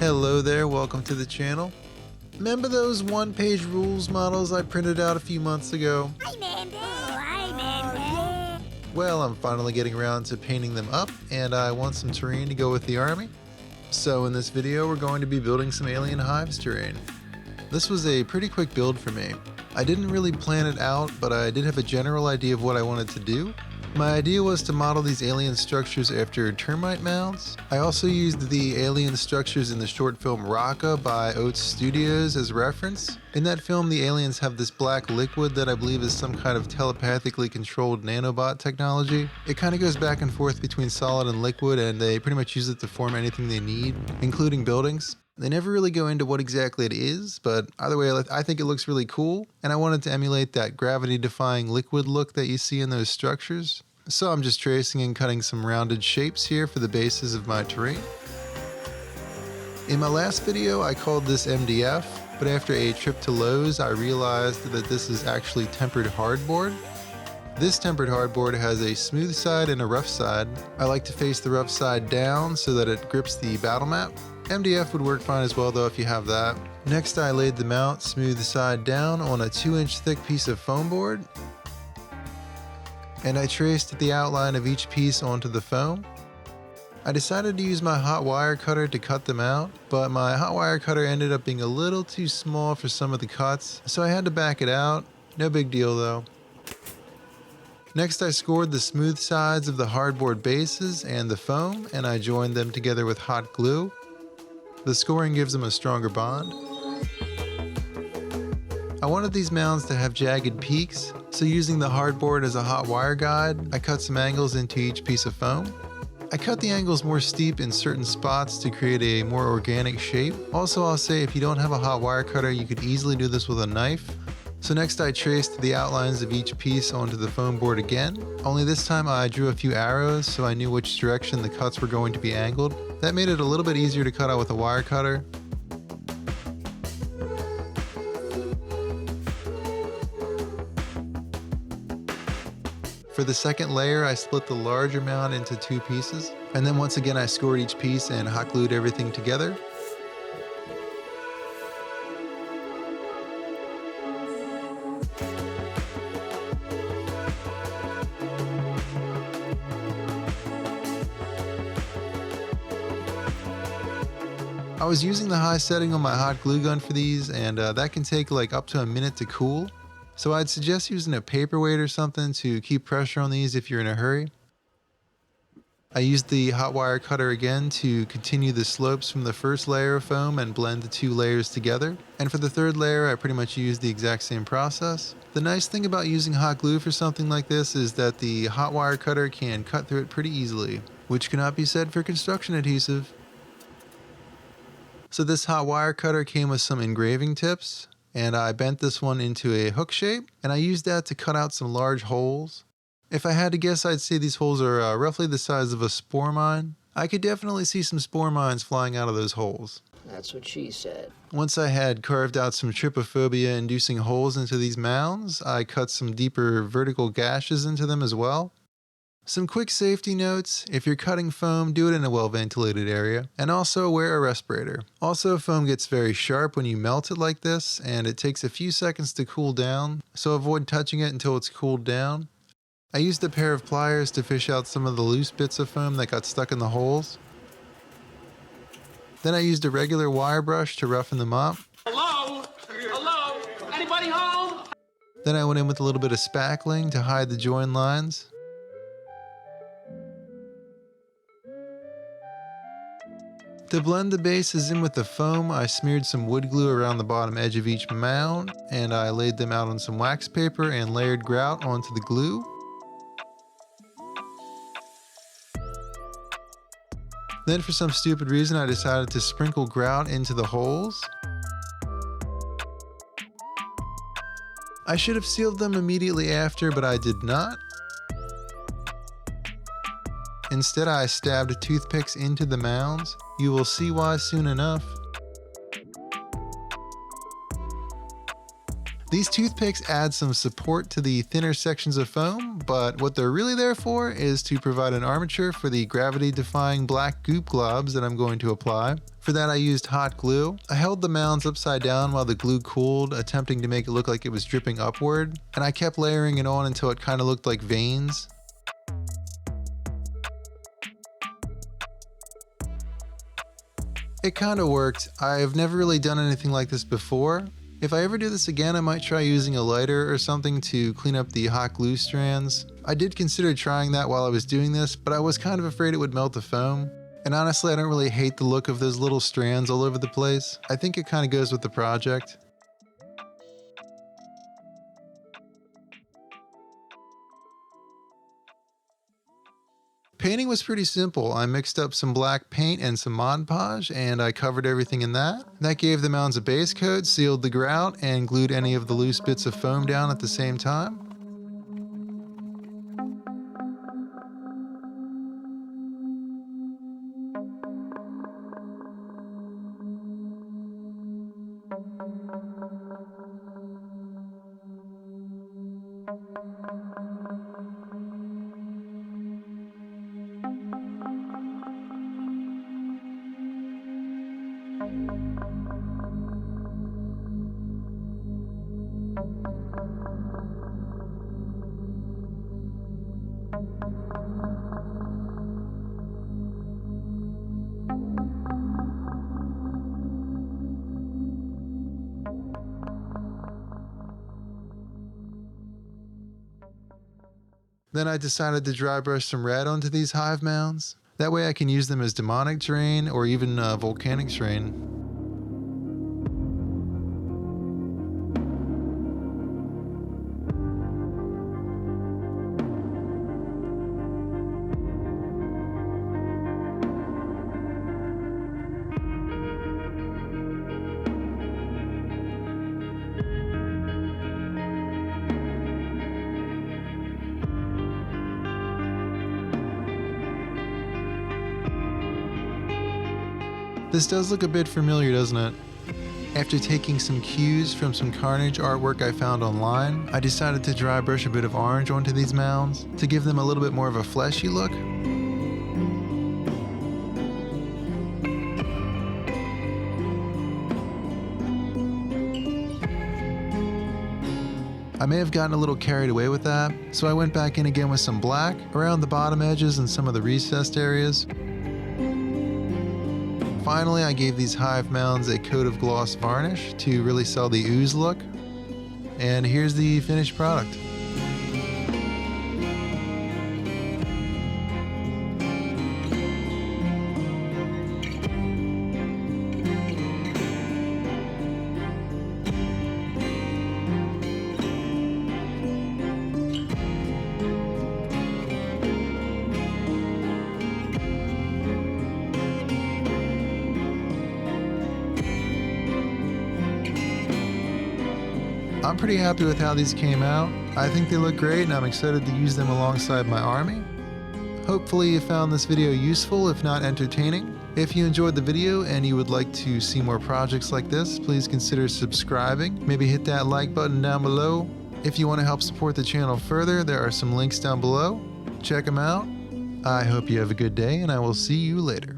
Hello there, welcome to the channel. Remember those OnePageRules models I printed out a few months ago? I remember. Well, I'm finally getting around to painting them up, and I want some terrain to go with the army. So in this video, we're going to be building some Alien Hives Terrain. This was a pretty quick build for me. I didn't really plan it out, but I did have a general idea of what I wanted to do. My idea was to model these alien structures after termite mounds. I also used the alien structures in the short film Rakka by Oats Studios as reference. In that film, the aliens have this black liquid that I believe is some kind of telepathically controlled nanobot technology. It kind of goes back and forth between solid and liquid, and they pretty much use it to form anything they need, including buildings. They never really go into what exactly it is, but either way, I think it looks really cool, and I wanted to emulate that gravity-defying liquid look that you see in those structures. So I'm just tracing and cutting some rounded shapes here for the bases of my terrain. In my last video, I called this MDF, but after a trip to Lowe's, I realized that this is actually tempered hardboard. This tempered hardboard has a smooth side and a rough side. I like to face the rough side down so that it grips the battle map. MDF would work fine as well though if you have that. Next I laid the mount smooth side down on a 2-inch thick piece of foam board. And I traced the outline of each piece onto the foam. I decided to use my hot wire cutter to cut them out, but my hot wire cutter ended up being a little too small for some of the cuts, so I had to back it out. No big deal though. Next I scored the smooth sides of the hardboard bases and the foam, and I joined them together with hot glue. The scoring gives them a stronger bond. I wanted these mounds to have jagged peaks, so using the hardboard as a hot wire guide, I cut some angles into each piece of foam. I cut the angles more steep in certain spots to create a more organic shape. Also, I'll say if you don't have a hot wire cutter, you could easily do this with a knife. So next I traced the outlines of each piece onto the foam board again, only this time I drew a few arrows so I knew which direction the cuts were going to be angled. That made it a little bit easier to cut out with a wire cutter. For the second layer, I split the larger mound into 2 pieces, and then once again I scored each piece and hot glued everything together. I was using the high setting on my hot glue gun for these, and that can take like up to a minute to cool. So I'd suggest using a paperweight or something to keep pressure on these if you're in a hurry. I used the hot wire cutter again to continue the slopes from the first layer of foam and blend the 2 layers together. And for the third layer, I pretty much used the exact same process. The nice thing about using hot glue for something like this is that the hot wire cutter can cut through it pretty easily, which cannot be said for construction adhesive. So this hot wire cutter came with some engraving tips, and I bent this one into a hook shape, and I used that to cut out some large holes. If I had to guess, I'd say these holes are roughly the size of a spore mine. I could definitely see some spore mines flying out of those holes. That's what she said. Once I had carved out some trypophobia-inducing holes into these mounds, I cut some deeper vertical gashes into them as well. Some quick safety notes: if you're cutting foam, do it in a well-ventilated area, and also wear a respirator. Also, foam gets very sharp when you melt it like this, and it takes a few seconds to cool down, so avoid touching it until it's cooled down. I used a pair of pliers to fish out some of the loose bits of foam that got stuck in the holes. Then I used a regular wire brush to roughen them up. Hello? Hello? Anybody home? Then I went in with a little bit of spackling to hide the join lines. To blend the bases in with the foam, I smeared some wood glue around the bottom edge of each mound, and I laid them out on some wax paper and layered grout onto the glue. Then for some stupid reason, I decided to sprinkle grout into the holes. I should have sealed them immediately after, but I did not. Instead, I stabbed toothpicks into the mounds. You will see why soon enough. These toothpicks add some support to the thinner sections of foam, but what they're really there for is to provide an armature for the gravity-defying black goop globs that I'm going to apply. For that I used hot glue. I held the mounds upside down while the glue cooled, attempting to make it look like it was dripping upward, and I kept layering it on until it kind of looked like veins. It kind of worked. I've never really done anything like this before. If I ever do this again, I might try using a lighter or something to clean up the hot glue strands. I did consider trying that while I was doing this, but I was kind of afraid it would melt the foam. And honestly, I don't really hate the look of those little strands all over the place. I think it kind of goes with the project. Painting was pretty simple. I mixed up some black paint and some Mod Podge, and I covered everything in that. That gave the mounds a base coat, sealed the grout, and glued any of the loose bits of foam down at the same time. Then I decided to dry brush some red onto these hive mounds. That way I can use them as demonic terrain or even volcanic terrain. This does look a bit familiar, doesn't it? After taking some cues from some Carnage artwork I found online, I decided to dry brush a bit of orange onto these mounds to give them a little bit more of a fleshy look. I may have gotten a little carried away with that, so I went back in again with some black around the bottom edges and some of the recessed areas. Finally, I gave these hive mounds a coat of gloss varnish to really sell the ooze look. And here's the finished product. I'm pretty happy with how these came out. I think they look great and I'm excited to use them alongside my army. Hopefully you found this video useful, if not entertaining. If you enjoyed the video and you would like to see more projects like this, please consider subscribing. Maybe hit that like button down below. If you want to help support the channel further, there are some links down below. Check them out. I hope you have a good day and I will see you later.